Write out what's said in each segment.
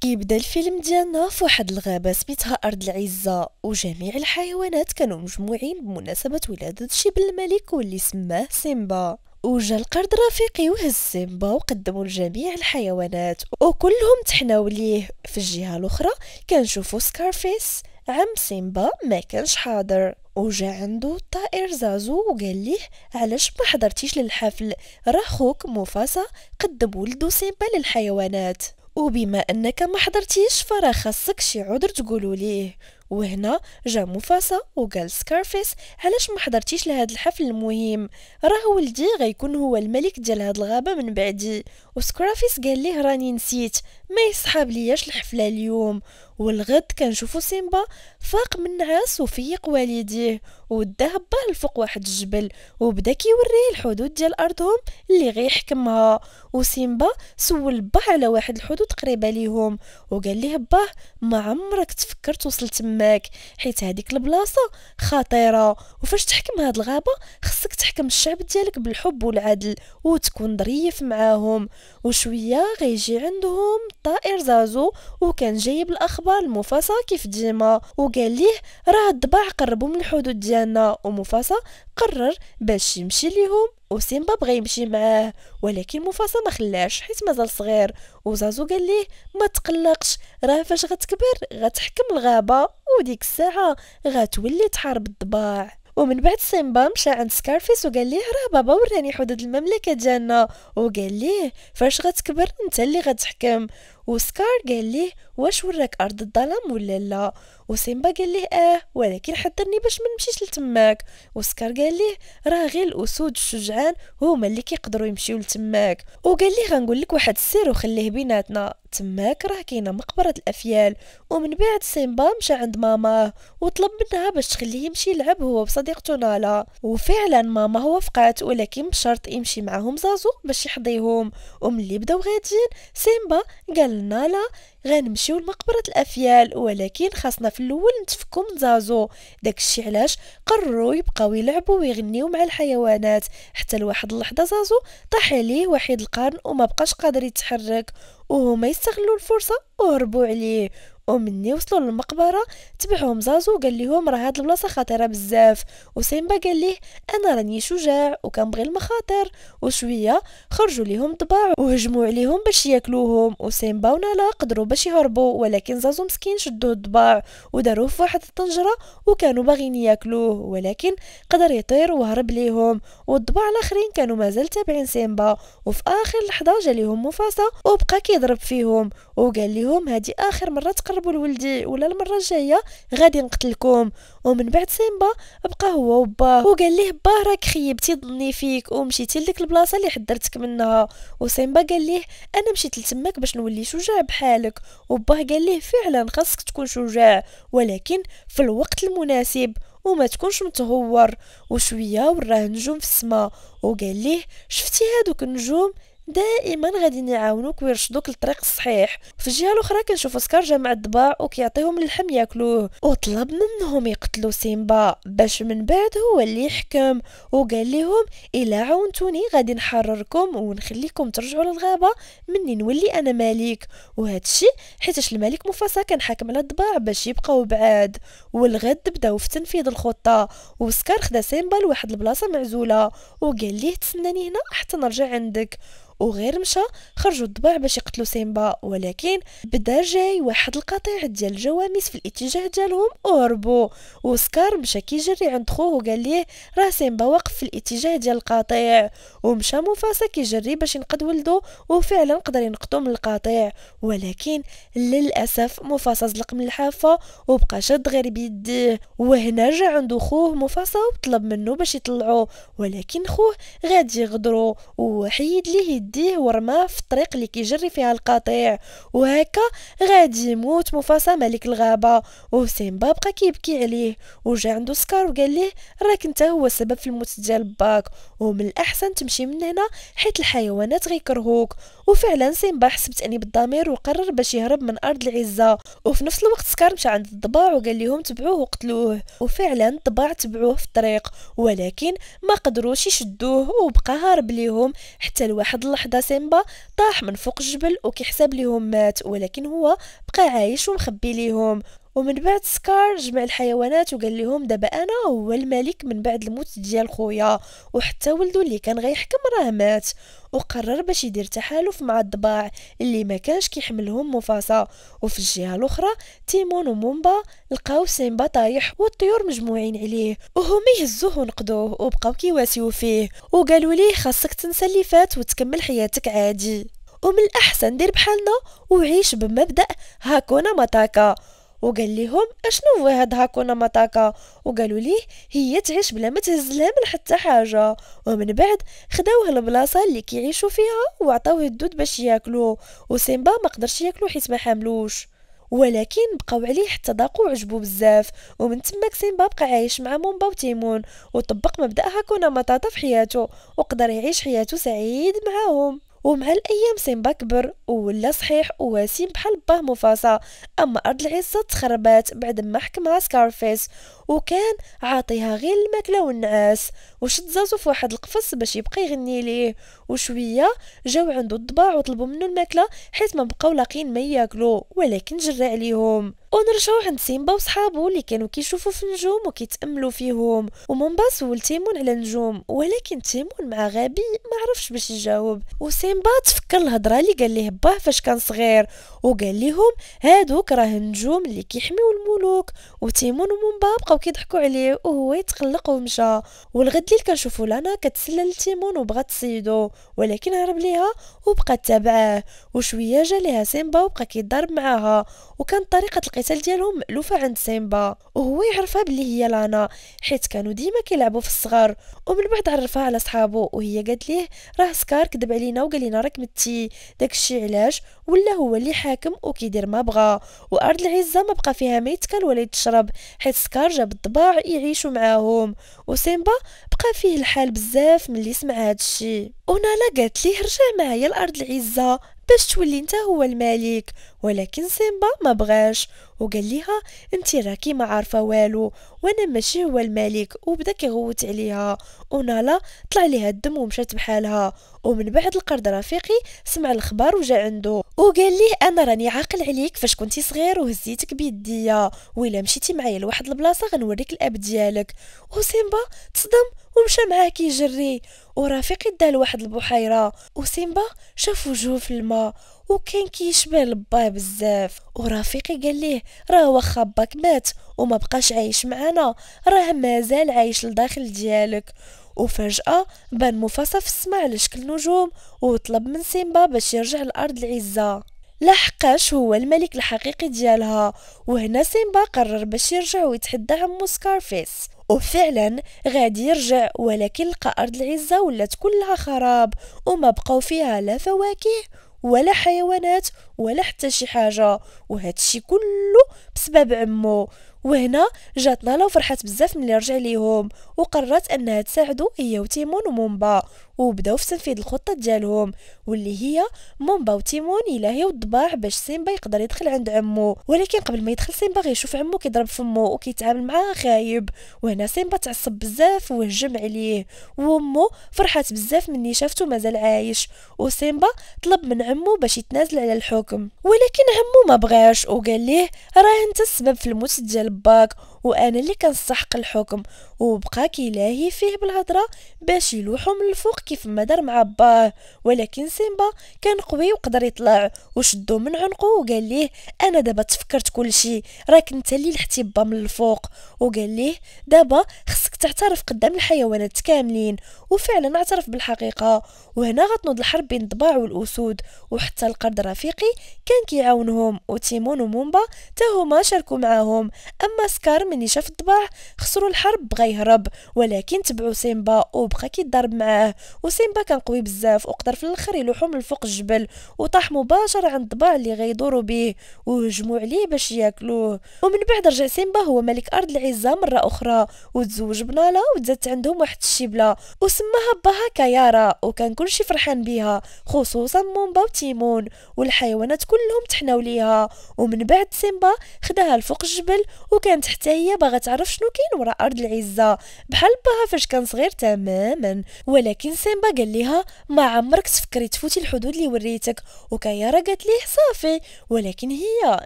كيبدا الفيلم ديالنا في واحد الغابة سميتها أرض العزة، وجميع الحيوانات كانوا مجموعين بمناسبة ولادة شيب الملك واللي سماه سيمبا. وجا القرد رفيقي وهز سيمبا وقدموا لجميع الحيوانات وكلهم تحناو ليه. في الجهة الأخرى كنشوفو سكارفيس عم سيمبا ما كانش حاضر، وجا عنده الطائر زازو وقال ليه علاش ما حضرتيش للحفل، راه خوك موفاسا قدم ولدو سيمبا للحيوانات، وبما انك ما حضرتيش فراه خاصك شي عذر تقولوا ليه. وهنا جا مفاسا وقال سكارفيس علاش ما حضرتيش لهذا الحفل المهم، راه ولدي غيكون هو الملك ديال هاد الغابه من بعدي. وسكارفيس قال ليه راني نسيت، ما يصحاب لياش الحفله اليوم. والغد كنشوفو سيمبا فاق من نعاس وفيق والديه وداه باه لفوق واحد الجبل وبدا كيوريه الحدود ديال ارضهم اللي غيحكمها. وسيمبا سول باه على واحد الحدود قريبه ليهم وقال ليه باه ما عمرك تفكر توصل تماك، حيت هذيك البلاصه خطيره، وفاش تحكم هاد الغابه خصك تحكم الشعب ديالك بالحب والعدل وتكون ظريف معاهم. وشويه غيجي عندهم طائر زازو وكان جايب الاخبار المفاسا كيف ديما، وقال ليه راه الضباع قربوا من الحدود ديالنا. ومفاسا قرر باش يمشي ليهم وسيمبا بغى يمشي معاه، ولكن مفاسا ما خلاش حيت مازال صغير. وزازو قال ليه ما تقلقش، راه فاش غتكبر غتحكم الغابه وديك الساعه غتولي تحارب الضباع. ومن بعد سيمبا مشى عند سكارفيس وقال ليه راه بابا وراني حدود المملكه ديالنا، وقال ليه فاش غتكبر انت اللي غتحكم. وسكار قال ليه واش وراك ارض الظلام ولا لا. وسيمبا قال ليه ولكن حذرني باش ما نمشيش لتماك. وسكار قال ليه راه غير الاسود الشجعان هما اللي كيقدروا يمشيو لتماك. وقال ليه غنقول لك واحد السر وخليه بيناتنا، تماك راه كاينه مقبره الافيال. ومن بعد سيمبا مشى عند ماماه وطلب منها باش تخليه يمشي يلعب هو وصديقته نالا، وفعلا ماما وافقات ولكن بشرط يمشي معاهم زازو باش يحضيهم. وملي بداو غاديين سيمبا قال نالا غنمشيو لمقبرة الافيال ولكن خاصنا في الاول نتفكو من زازو. داكشي علاش قرروا يبقاو يلعبوا ويغنيو مع الحيوانات حتى لواحد اللحظه زازو طاح عليه وحيد القرن وما بقاش قادر يتحرك، وهما يستغلوا الفرصه وهربوا عليه. ومني وصلوا للمقبره تبعهم زازو وقال لهم راه هاد البلاصه خطيره بزاف. وسيمبا قال ليه انا راني شجاع وكنبغي المخاطر. وشويه خرجوا ليهم الضباع وهجموا عليهم باش ياكلوهم، وسيمبا ونالا قدروا باش يهربوا ولكن زازو مسكين شدوه الضباع وداروه في واحد الطنجره وكانوا باغيين ياكلوه ولكن قدر يطير وهرب ليهم. والضباع الاخرين كانوا مازال تابعين سيمبا. وفي اخر لحظه جا ليهم مفاسا وبقى كيضرب فيهم وقال لهم هذه اخر مره تقربوا لولدي ولا المره الجايه غادي نقتلكم. ومن بعد سيمبا بقى هو وباه وقال ليه باه راك خيبتي ظني فيك ومشيتي لديك البلاصه اللي حذرتك منها. وسيمبا قال ليه انا مشيت لتماك باش نولي شجاع بحالك. وباه قال ليه فعلا خاصك تكون شجاع ولكن في الوقت المناسب وما تكونش متهور. وشويه وراه نجوم في السماء وقال ليه شفتي هادوك النجوم دائما غادي يعاونوك ويرشدوك للطريق الصحيح. في الجهه الاخرى كنشوف سكار جمع الضباع وكيعطيهم اللحم ياكلوه وطلب منهم يقتلوا سيمبا باش من بعد هو اللي يحكم. وقال لهم الا عاونتوني غادي نحرركم ونخليكم ترجعوا للغابه مني نولي انا ملك. وهذا الشيء حيتاش الملك مفاسا كان حاكم على الضباع باش يبقاو بعاد. والغد بداو في تنفيذ الخطه وسكار خدا سيمبا لواحد البلاصه معزوله وقال ليه تسناني هنا حتى نرجع عندك. وغير مشى خرجوا الضباع باش يقتلوا سيمبا ولكن بدا جاي واحد القطيع ديال الجواميس في الاتجاه ديالهم وهربوا. وسكار مشى كيجري عند خوه وقال ليه راه سيمبا واقف في الاتجاه ديال القطيع. ومشى مفاسا كيجري باش ينقذ ولده وفعلا قدر ينقذو من القطيع ولكن للاسف مفاسا زلق من الحافه وبقى شاد غير بيديه. وهنا جا عنده خوه مفاسا وطلب منه باش يطلعوه ولكن خوه غادي يغدرو وحيد ليه يديه ورماه في الطريق اللي كيجري فيها القطيع. وهكا غادي يموت مفاسا ملك الغابه. وسيمبا بقى كيبكي عليه وجا عنده سكار وقال ليه راك انت هو السبب في الموت ديال باك ومن الاحسن تمشي من هنا حيت الحيوانات غيكرهوك. وفعلا سيمبا حس بتأنيب الضمير وقرر باش يهرب من ارض العزه. وفي نفس الوقت سكار مشى عند الضباع وقال لهم تبعوه وقتلوه. وفعلا الضباع تبعوه في الطريق ولكن ما قدروش يشدوه وبقى هارب ليهم حتى لواحد اللحظة سيمبا طاح من فوق الجبل وكيحسب ليهم مات، ولكن هو بقى عايش ومخبي ليهم. ومن بعد سكار جمع الحيوانات وقال لهم دابا انا هو الملك من بعد الموت ديال خويا، وحتى ولدو اللي كان غيحكم راه مات. وقرر باش يدير تحالف مع الضباع اللي ما كانش كيحملهم مفاسا. وفي الجهه الاخرى تيمون ومومبا لقاو سيمبا طايح والطيور مجموعين عليه، وهما يهزوه ونقضوه وبقاو كيواسيو فيه وقالوا ليه خاصك تنسى اللي فات وتكمل حياتك عادي، ومن الاحسن دير بحالنا وعيش بمبدأ هاكونا ماتاكا. وقال لهم اشنو هو هاد هاكونا ماتاكا؟ وقالوا ليه هي تعيش بلا ما تهز لها من حتى حاجه. ومن بعد خداوه البلاصه اللي كيعيشوا فيها وعطاوه الدود باش ياكلوه، وسيمبا ما قدرش ياكلو حيت ما حاملوش، ولكن بقاو عليه حتى ضاقوا وعجبو بزاف. ومن تماك سيمبا بقى عايش مع مومبا وتيمون وطبق مبدأ هاكونا ماتاتا في حياته، وقدر يعيش حياته سعيد معاهم. ومع الايام سيمبا كبر وولا صحيح ووسيم بحال باه مفاسا. اما ارض العزة تخربات بعد ما حكمها سكارفيس وكان عاطيها غير الماكله والنعاس، وشد زازو في واحد القفص باش يبقى يغني ليه. وشويه جاو عنده الضباع وطلبوا منه الماكله حيت ما بقاو لاقين ما ياكلوا، ولكن جرى عليهم. ونرجعو عند سيمبا وصحابو اللي كانوا كيشوفوا في النجوم وكيتاملوا فيهم. ومومبا سول تيمون على النجوم، ولكن تيمون مع غبي ما عرفش باش يجاوب. وسيمبا تفكر الهضره اللي قال ليه باه فاش كان صغير، وقال لهم هادوك راه النجوم اللي كيحميو الملوك. وتيمون ومومبا بقاو كيضحكوا عليه وهو يتقلق ومشى. والغد اللي كنشوفوا لانا كتسلل لتيمون وبغات تصيدو، ولكن هرب ليها وبقى تابعاه. وشويه جا ليها سيمبا وبقى كيضارب معاها، وكانت طريقه القتال ديالهم مألوفه عند سيمبا، وهو يعرفها بلي هي لانا حيت كانوا ديما كيلعبوا في الصغر. ومن بعد عرفها على صحابو وهي قالت ليه راه سكار كذب علينا وقال لنا راك متي، داكشي علاش ولا هو اللي حاكم وكيدير ما بغا. وارض العزه ما بقى فيها ما يتكل ولا يتشرب حيت سكار جاب الضباع يعيشوا معاهم. وسيمبا بقى فيه الحال بزاف ملي سمع هادشي. ونالا قالت ليه رجع معايا لارض العزه باش تولي انت هو الملك، ولكن سيمبا ما بغاش وقال ليها انت راكي ما عارفه والو وانا ماشي هو الملك، وبدا كيغوت عليها. ونالا طلع ليها الدم ومشات بحالها. ومن بعد القرد رفيقي سمع الخبر وجا عنده وقال ليه انا راني عاقل عليك فاش كنتي صغير وهزيتك بيديا، وإلا مشيتي معايا لواحد البلاصه غنوريك الاب ديالك. وسيمبا تصدم ومشى معاه كيجري. ورفيقي دا لواحد البحيره، وسيمبا شاف وجهه في الماء وكان كيشبه لباه بزاف. ورفيقي قال ليه راه واخا باك مات وما بقاش عايش معنا راه مازال عايش لداخل ديالك. وفجأة بان مفاسا في السماء على شكل نجوم وطلب من سيمبا باش يرجع لأرض العزة لحقاش هو الملك الحقيقي ديالها. وهنا سيمبا قرر باش يرجع ويتحدى عمو سكارفيس، وفعلا غادي يرجع، ولكن لقى أرض العزة ولات كلها خراب وما بقاو فيها لا فواكه ولا حيوانات ولا حتى شي حاجة، وهادشي كله بسبب عمو. وهنا جات نالا وفرحات بزاف ملي رجع ليهم وقررت انها تساعدو هي وتيمون ومومبا، وبداو في تنفيذ الخطه ديالهم واللي هي مومبا وتيمون يلاهيو الضباع باش سيمبا يقدر يدخل عند عمو. ولكن قبل ما يدخل سيمبا غيشوف عمو كيضرب فمو وكيتعامل معاه خايب. وهنا سيمبا تعصب بزاف وهجم عليه، وامو فرحات بزاف مني شافته مازال عايش. وسيمبا طلب من عمو باش يتنازل على الحكم، ولكن عمو ما بغاش وقال ليه راه انت السبب في الموت ديال باك وانا اللي كنستحق الحكم. وبقى كيلاهي فيه بالهضره باش يلوحو من الفوق كيف ما دار مع باه. ولكن سيمبا كان قوي وقدر يطلع وشدو من عنقه وقال ليه انا دابا تفكرت كل شيء، راك انت اللي لحتي با من الفوق. وقال ليه دابا خصك تعترف قدام الحيوانات كاملين. وفعلا اعترف بالحقيقه. وهنا غتنوض الحرب بين الضباع والاسود، وحتى القرد رفيقي كان كيعاونهم، وتيمون ومومبا تا هما شاركوا معاهم. اما سكار مني شاف الضباع خسروا الحرب بغى يهرب، ولكن تبعوا سيمبا وبقى كيضرب معاه. وسيمبا كان قوي بزاف وقدر في الاخر يلوحو من فوق الجبل وطاح مباشره عند الضباع اللي غيدوروا به وهجموا عليه باش ياكلوه. ومن بعد رجع سيمبا هو ملك ارض العزه مره اخرى وتزوج بنالا وتزادت عندهم واحد الشبله وسماها باها كيارا، وكان كلشي فرحان بيها خصوصا مومبا وتيمون، والحيوانات كلهم تحناو ليها. ومن بعد سيمبا خداها لفوق الجبل وكانت حتى هي باغا تعرف شنو كاين وراء ارض العزه بحال باها فاش كان صغير تماما. ولكن سيمبا قال ليها ما عمرك تفكري تفوتي الحدود اللي وريتك. وكيارا قالت ليه صافي، ولكن هي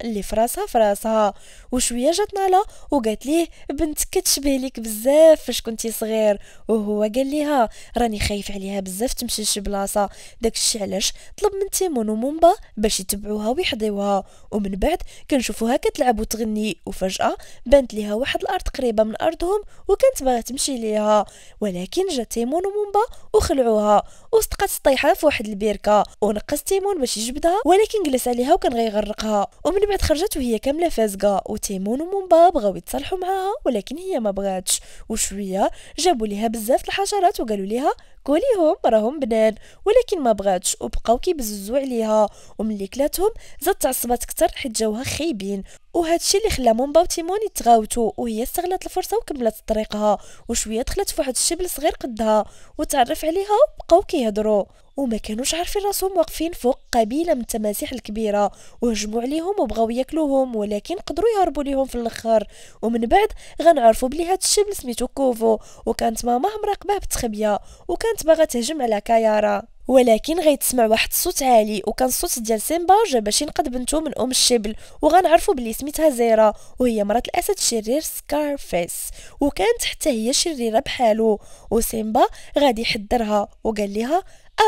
اللي فراسها. وشويه جات نالا وقالت ليه بنتك كتشبه ليك بزاف فاش كنتي صغير. وهو قال ليها راني خايف عليها بزاف تمشي لشي بلاصه، داكشي علاش طلب من تيمون ومومبا باش يتبعوها ويحضيوها. ومن بعد كنشوفوها كتلعب وتغني، وفجاه بانت ليها واحد الارض قريبه من ارضهم وكانت باغا تمشي ليها، ولكن جا تيمون ومومبا وخلعوها وصدقات طايحه في واحد البركه. ونقص تيمون باش يجبدها ولكن جلس عليها وكان غيغرقها. ومن بعد خرجت وهي كامله فازقه، وتيمون ومومبا بغاو يتصالحوا معاها ولكن هي ما بغاتش. وشويه جابوا ليها بزاف الحشرات وقالوا ليها كوليهم راهم بنان، ولكن ما بغاتش وبقاو كيبززوا عليها. وملي كلاتهم زاد تعصبات كتر حيت جاوها خايبين. وهذا الشيء اللي خلى مومبا وتيمون يتغاوتوا، وهي استغلت الفرصه وكملت طريقها. وشويه دخلت في واحد الشبل صغير قدها وتعرف عليها وبقاو كيهضروا. وما كانوش عارفين راسهم واقفين فوق قبيله من التماسيح الكبيره، وهجموا عليهم وبغاو ياكلوهم ولكن قدروا يهربوا ليهم في الاخر. ومن بعد غنعرفوا بلي هاد الشبل سميتو كوفو، وكانت ماما مراقباه بتخبيه وكانت باغا تهجم على كيارا. ولكن غيتسمع واحد الصوت عالي، وكان الصوت ديال سيمبا جا باش ينقذ بنته من الشبل. وغنعرفوا بلي سميتها زيرا، وهي مرات الاسد الشرير سكارفيس، وكانت حتى هي شريره بحالو. وسيمبا غادي يحذرها وقال لها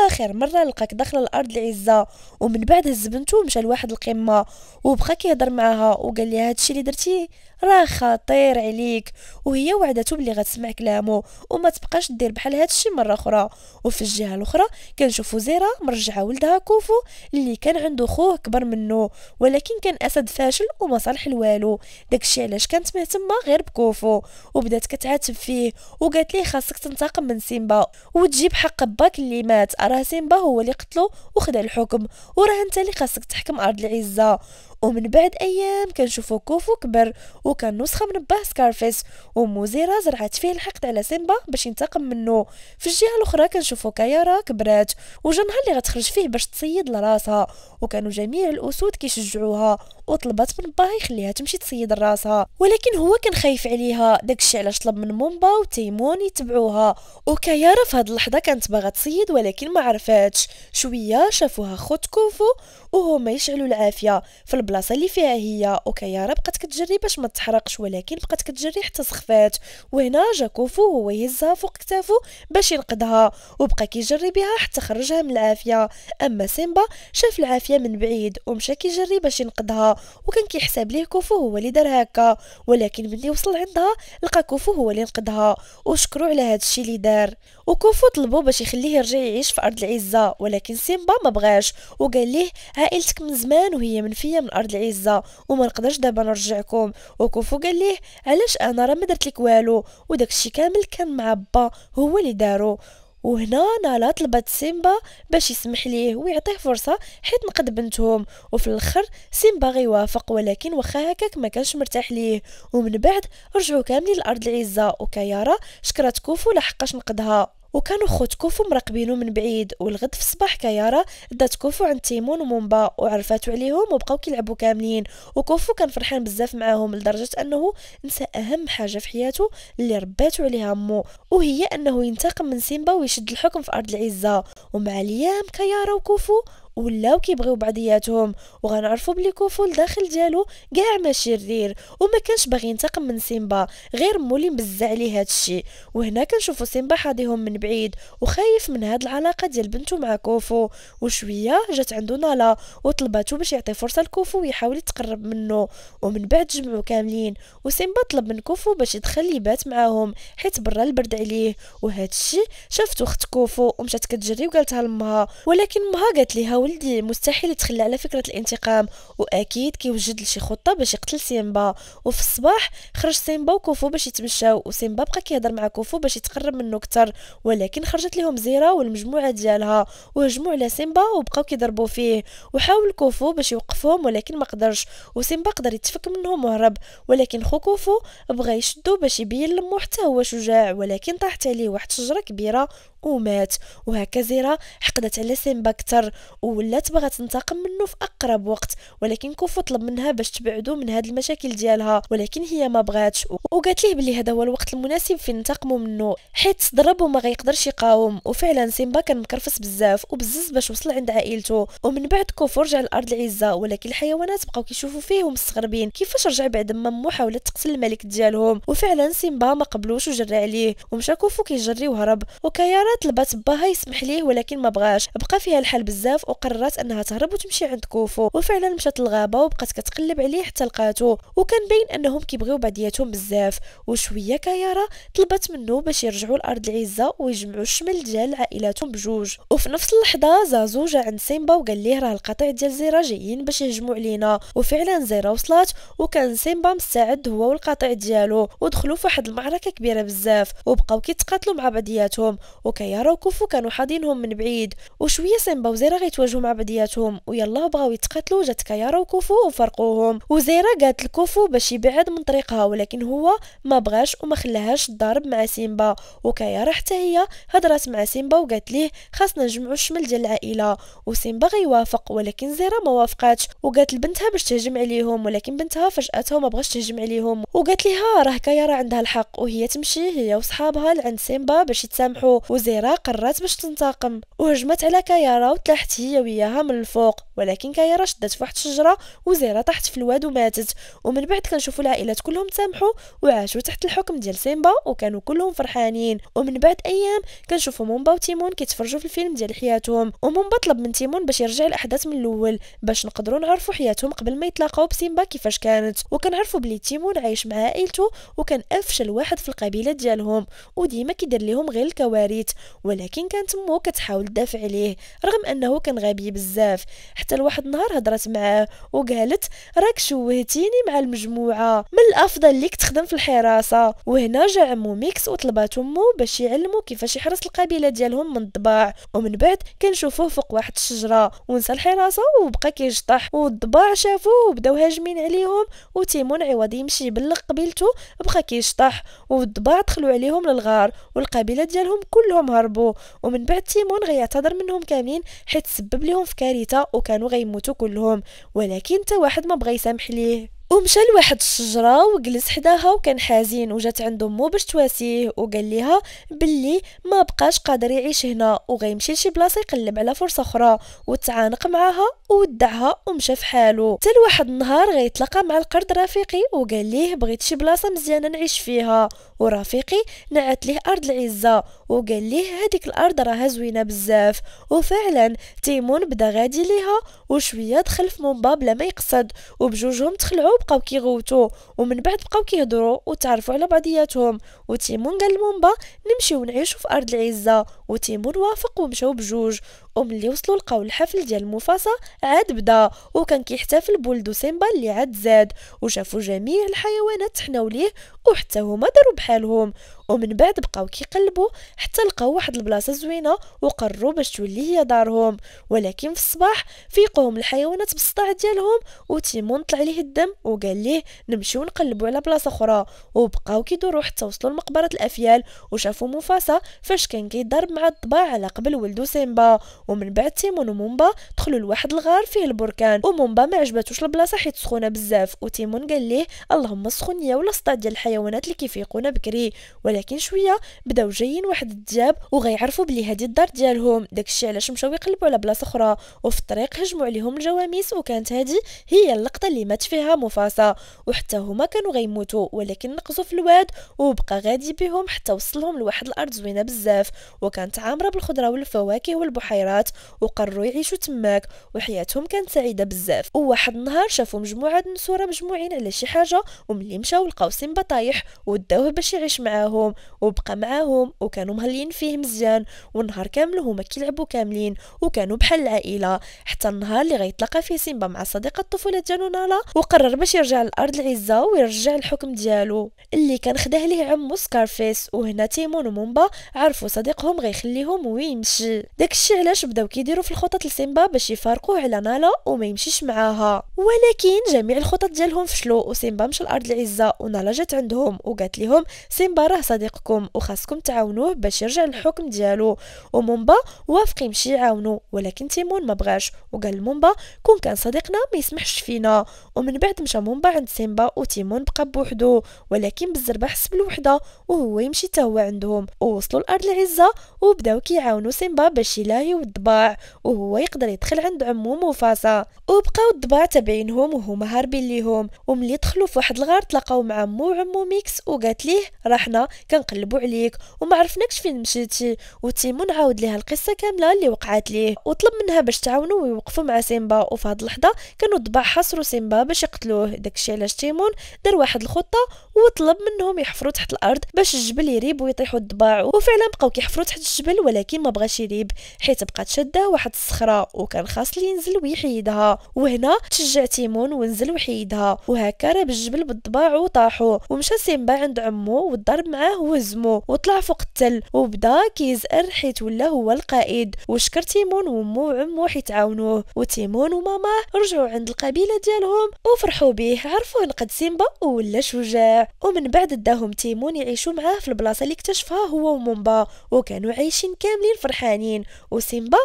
اخر مره لقاك داخل الارض العزه. ومن بعد هز بنته ومشى لواحد القمه وبقى كيهضر معاها وقال لها هادشي اللي درتي راه خطير عليك. وهي وعدته بلي غتسمع كلامه وما تبقاش دير بحال هادشي مره اخرى. وفي الجهه الاخرى كنشوفوا زيرا مرجعه ولدها كوفو اللي كان عنده خوه كبر منه، ولكن كان اسد فاشل وما صالح لوالو. داكشي علاش كانت مهتمه غير بكوفو، وبدات كتعاتب فيه وقالت ليه خاصك تنتقم من سيمبا وتجيب حق باك اللي مات. راه سيمبا هو اللي قتلو وخدا الحكم، وراه انت اللي خاصك تحكم ارض العزه. ومن بعد ايام كنشوفو كوفو كبر وكان نسخه من باه سكارفيس، وموزيرا زرعت فيه الحقد على سيمبا باش ينتقم منه. في الجهه الاخرى كنشوفو كيارا كبرات وجا نهار اللي غتخرج فيه باش تصيد لراسها، وكانوا جميع الاسود كيشجعوها وطلبت من باه يخليها تمشي تصيد راسها. ولكن هو كان خايف عليها، داكشي علاش طلب من مومبا وتيمون يتبعوها. وكيارا في هاد اللحظه كانت باغا تصيد ولكن ما عرفاتش. شويه شافوها خوت كوفو وهما يشعلوا العافيه في البلاصه اللي فيها هي، وكيارا بقات كتجري باش ما تحرقش ولكن بقات كتجري حتى سخفات. وهنا جا كوفو هو يهزها فوق كتافو باش ينقذها وبقى كيجري بها حتى خرجها من العافيه. اما سيمبا شاف العافيه من بعيد ومشى كيجري باش ينقذها، وكان كيحسب ليه كوفو هو اللي دار هكا، ولكن ملي وصل عندها لقى كوفو هو اللي نقذها وشكروا على هذا الشيء اللي دار. وكوفو طلبوا باش يخليه يرجع يعيش في ارض العزه، ولكن سيمبا ما بغاش وقال ليه عائلتك من زمان وهي منفيه من ارض العزه وما نقدرش دابا نرجعكم. وكوفو قال ليه علاش انا راه ما درت لك والو، وداك الشيء كامل كان مع با هو اللي دارو. وهنا نالا طلبت سيمبا باش يسمح ليه ويعطيه فرصه حيت نقد بنتهم. وفي الاخر سيمبا غيوافق، ولكن واخا هكاك ما كانش مرتاح ليه. ومن بعد رجعوا كاملين لارض العزه، وكيارا شكرت كوفو لحقاش نقدها. وكانوا خوت كوفو مراقبينه من بعيد. والغد في الصباح كيارا دات كوفو عند تيمون ومومبا وعرفاتو عليهم وبقاو كيلعبوا كاملين. وكوفو كان فرحان بزاف معاهم لدرجه انه نسى اهم حاجه في حياته اللي رباتو عليها امو، وهي انه ينتقم من سيمبا ويشد الحكم في ارض العزه. ومع الايام كيارا وكوفو ولاو كيبغيو بعضياتهم، وغنعرفوا بلي كوفو الداخل ديالو كاع ما شرير وما كانش باغي ينتقم من سيمبا، غير مولي مبزع عليه هادشي. وهنا كنشوفوا سيمبا حاضيهم من بعيد وخايف من هاد العلاقه ديال بنته مع كوفو. وشويه جات عنده نالا وطلباتو باش يعطي فرصه لكوفو ويحاول يتقرب منه. ومن بعد جمعوا كاملين وسيمبا طلب من كوفو باش يدخل يبات معاهم حيت برا البرد عليه. وهادشي شافته اخت كوفو ومشات كتجري وقالتها لامها، ولكن امها قالت ليها ولدي مستحيل يتخلى على فكره الانتقام واكيد كيوجد لشي خطه باش يقتل سيمبا. وفي الصباح خرج سيمبا وكوفو باش يتمشاو، وسيمبا بقى كيهضر مع كوفو باش يتقرب منه اكثر، ولكن خرجت لهم زيرا والمجموعه ديالها وهجموا على سيمبا وبقاو كيضربوا فيه. وحاول كوفو باش يوقفهم ولكن ما قدرش، وسيمبا قدر يتفك منهم وهرب. ولكن خو كوفو بغى يشدو باش يبين لمو حتى هو شجاع، ولكن طاحت عليه واحد الشجره كبيره ومات. وهكا زيرا حقدت على سيمبا اكثر وولات باغا تنتقم منه في اقرب وقت، ولكن كوفو طلب منها باش تبعدوا من هاد المشاكل ديالها، ولكن هي ما بغاتش وقالت ليه بلي هذا هو الوقت المناسب فين ننتقموا منه حيت ضرب وما غيقدرش يقاوم. وفعلا سيمبا كان مكرفس بزاف وبزز باش وصل عند عائلته. ومن بعد كوفو رجع لارض العزه، ولكن الحيوانات بقاو كيشوفوا فيه ومستغربين كيفاش رجع بعد ما مو حاولت تقتل الملك ديالهم. وفعلا سيمبا ما قبلوش وجرى عليه ومشى كوفو كيجري وهرب. وكايارا طلبت باها يسمح ليه ولكن ما بغاش، بقى فيها الحال بزاف وقررت انها تهرب وتمشي عند كوفو. وفعلا مشات للغابه وبقات كتقلب عليه حتى لقاتو، وكان باين انهم كيبغيو بعضياتهم بزاف. وشويه كايارا طلبت منه باش يرجعوا لارض العزه ويجمعوا الشمل ديال عائلاتهم بجوج. وفي نفس اللحظه زازو جا عند سيمبا وقال ليه راه القطيع ديال زيرا جايين باش يهجموا علينا. وفعلا زيرا وصلت وكان سيمبا مستعد هو والقطيع ديالو، ودخلوا في واحد المعركه كبيره بزاف وبقاو كيتقاتلوا مع بعضياتهم. وكايارا وكوفو كانوا حاضينهم من بعيد. وشويه سيمبا وزيرا غيتواجهوا مع بعضياتهم ويلا بغاو يتقاتلوا. جات كايارا وكوفو وفرقوهم، وزيرا قالت لكوفو باش يبعد من طريقها ولكن هو ما بغاش وما خلاهاش تضارب مع سيمبا. وكايارا حتى هي هضرات مع سيمبا وقالت ليه خاصنا نجمعوا الشمل ديال العائله. وسيمبا غيوافق ولكن زيرا ما وافقاتش وقالت لبنتها باش تهجم عليهم، ولكن بنتها فاجاتها وما بغاش تهجم عليهم وقالت ليها راه كايارا عندها الحق وهي تمشي هي وصحابها لعند سيمبا باش يتسامحوا. وزيرا قررت باش تنتقم وهجمت على كايارا وطلعت هي وياها من الفوق، ولكن كايارا شدت في واحد الشجره وزيرا طاحت في الواد وماتت. ومن بعد كنشوفوا العائلات كلهم تسامحوا وعاشوا تحت الحكم ديال سيمبا وكانوا كلهم فرحانين. ومن بعد ايام كنشوفوا مومبا وتيمون كيتفرجوا في الفيلم ديال حياتهم، ومومبا طلب من تيمون باش يرجع الاحداث من الاول باش نقدروا نعرفوا حياتهم قبل ما يتلاقاو بسيمبا كيفاش كانت. وكنعرفوا بلي تيمون عايش مع عائلته وكان افشل واحد في القبيله ديالهم وديما كيدير لهم غير الكوارث، ولكن كانت مو كتحاول تدافع عليه رغم انه كان غبي بزاف. حتى لواحد النهار هضرت معاه وقالت راك شوهتيني مع المجموعه، من الافضل ليك تخدم في الحراسه. وهنا جا عمو ميكس وطلبات امه باش يعلموا كيفاش يحرس القبيله ديالهم من الضباع. ومن بعد كنشوفوه فوق واحد الشجره ونسى الحراسه وبقى كيشطح، والضباع شافوه وبداو هاجمين عليهم. وتيمون عوض يمشي يبلغ قبيلته بقى كيشطح، والضباع دخلوا عليهم للغار والقبيله ديالهم كلهم هربوا. ومن بعد تيمون غيعتذر منهم كاملين حيت سبب لهم في كارثه وكانوا غيموتوا كلهم، ولكن حتى واحد ما بغى يسامح ليه. ومشى لواحد الشجره وجلس حداها وكان حزين، وجات عند امه باش تواسيه وقال لها باللي ما بقاش قادر يعيش هنا وغيمشي لشي بلاصه يقلب على فرصه اخرى، وتعانق معاها وودعها ومشى في حاله. حتى لواحد النهار غيتلاقى مع القرد رفيقي وقال ليه بغيت شي بلاصه مزيانه نعيش فيها. ورفيقي نعت ليه ارض العزه وقال ليه هذيك الارض راها زوينه بزاف. وفعلا تيمون بدا غادي ليها وشويه دخل في مومبا بلا ما يقصد، وبجوجهم تخلعوا بقاو كيغوتوا. ومن بعد بقاو كيهضروا وتعرفوا على بعضياتهم. وتيمون قال لمومبا نمشيو نعيشوا في ارض العزه، وتيمون وافق ومشاو بجوج. وملي وصلوا لقاو الحفل ديال مفاسا عاد بدا وكان كيحتفل بولدو سيمبا اللي عاد زاد، وشافوا جميع الحيوانات تحناو ليه وحتى هما داروا بحالهم. ومن بعد بقاو كيقلبوا حتى لقاو واحد البلاصه زوينه وقرروا باش تولي هي دارهم. ولكن في الصباح فيقوهم الحيوانات بالصداع ديالهم وتيمون طلع ليه الدم وقال ليه نمشيو نقلبوا على بلاصه اخرى. وبقاو كيدوروا حتى وصلوا لمقبره الافيال وشافوا مفاسا فاش كان كيضرب مع الضباع على قبل ولدو سيمبا. ومن بعد تيمون ومومبا دخلوا لواحد الغار فيه البركان، ومومبا ما عجباتوش البلاصه حيت سخونه بزاف، وتيمون قال ليه اللهم السخونيه ولا الصداع ديال الحيوانات اللي كيفيقونا بكري. ولكن شويه بداو جايين واحد الدياب وغيعرفوا بلي هذه الدار ديالهم، داكشي علاش مشاو يقلبوا على بلاصه اخرى. وفي الطريق هجموا عليهم الجواميس وكانت هذه هي اللقطه اللي مات فيها مفاسا، وحتى هما كانوا غيموتوا ولكن نقزوا في الواد وبقى غادي بهم حتى وصلهم لواحد الارض زوينه بزاف وكانت عامره بالخضره والفواكه والبحيرات، وقرروا يعيشوا تماك وحياتهم كانت سعيده بزاف. وواحد النهار شافوا مجموعه النسوره مجموعين على شي حاجه، وملي مشاو لقاو سيمبا طايح وداوه باش يعيش معاهم وبقى معاهم وكانوا مهلين فيه مزيان، والنهار كامل هما كيلعبوا كاملين وكانوا بحال العائله. حتى النهار اللي غيتلاقى فيه سيمبا مع صديقه الطفوله ديالو نالا وقرر باش يرجع لارض العزه ويرجع الحكم ديالو اللي كان خداه ليه عمو سكارفيس. وهنا تيمون ومومبا عرفوا صديقهم غيخليهم ويمشي، داكشي علاش علاش بداو كيديروا في الخطط لسيمبا باش يفارقوه على نالا وما يمشيش معاها، ولكن جميع الخطط ديالهم فشلوا وسيمبا مشى لارض العزه ونالا جات عندهم وقالت لهم سيمبا راه صديقكم وخاصكم تعاونوه باش يرجع للحكم ديالو. ومومبا وافق يمشي يعاونو، ولكن تيمون ما بغاش وقال لمومبا كون كان صديقنا ما يسمحش فينا. ومن بعد مشى مومبا عند سيمبا وتيمون بقى بوحدو، ولكن بالزربه حس بالوحده وهو يمشي حتى هو عندهم. ووصلوا لارض العزه وبداو كيعاونوا سيمبا باش يلاهيو الضباع وهو يقدر يدخل عند عمو موفاسا. وبقاو الضباع تابعينهم وهما هاربين ليهم، وملي دخلوا في واحد الغار تلاقاو مع عمو ميكس وقالت ليه راه حنا كنقلبوا عليك وما عرفناكش فين مشيتي. وتيمون عاود ليها القصه كامله اللي وقعت ليه وطلب منها باش تعاونوا ويوقفوا مع سيمبا. وفي هاد اللحظه كانوا الضباع حاصروا سيمبا باش يقتلوه، داكشي علاش تيمون دار واحد الخطه وطلب منهم يحفروا تحت الارض باش الجبل يريب ويطيحوا الضباع. وفعلا بقاو كيحفروا تحت الجبل، ولكن ما بغاش يريب حيت بقات شاده واحد الصخره وكان خاص لي ينزل ويحيدها. وهنا تشجع تيمون ونزل وحيدها، وهكا راب الجبل بالضباع وطاحوا. ومشى سيمبا عند عمو وضرب معاه وهزمو وطلع فوق التل وبدا كيزأر حيت ولا هو القائد. وشكر تيمون ومو وعمو حيت عاونوه، وتيمون وماماه رجعوا عند القبيله ديالهم وفرحوا به، عرفوا نقد سيمبا ولا شجاع. ومن بعد داهم تيمون يعيشوا معاه في البلاصه اللي اكتشفها هو ومومبا، وكانوا عايشين كاملين فرحانين. وسيمبا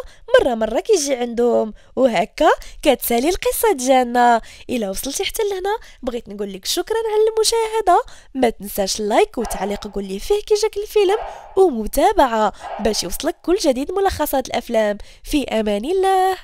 مره كيجي عندهم. وهكا كتسالي القصه ديالنا. الا وصلتي حتى لهنا بغيت نقول لك شكرا على المشاهده، ما تنساش اللايك وتعليق قول لي فيه كي جاك الفيلم ومتابعه باش يوصلك كل جديد ملخصات الافلام. في امان الله.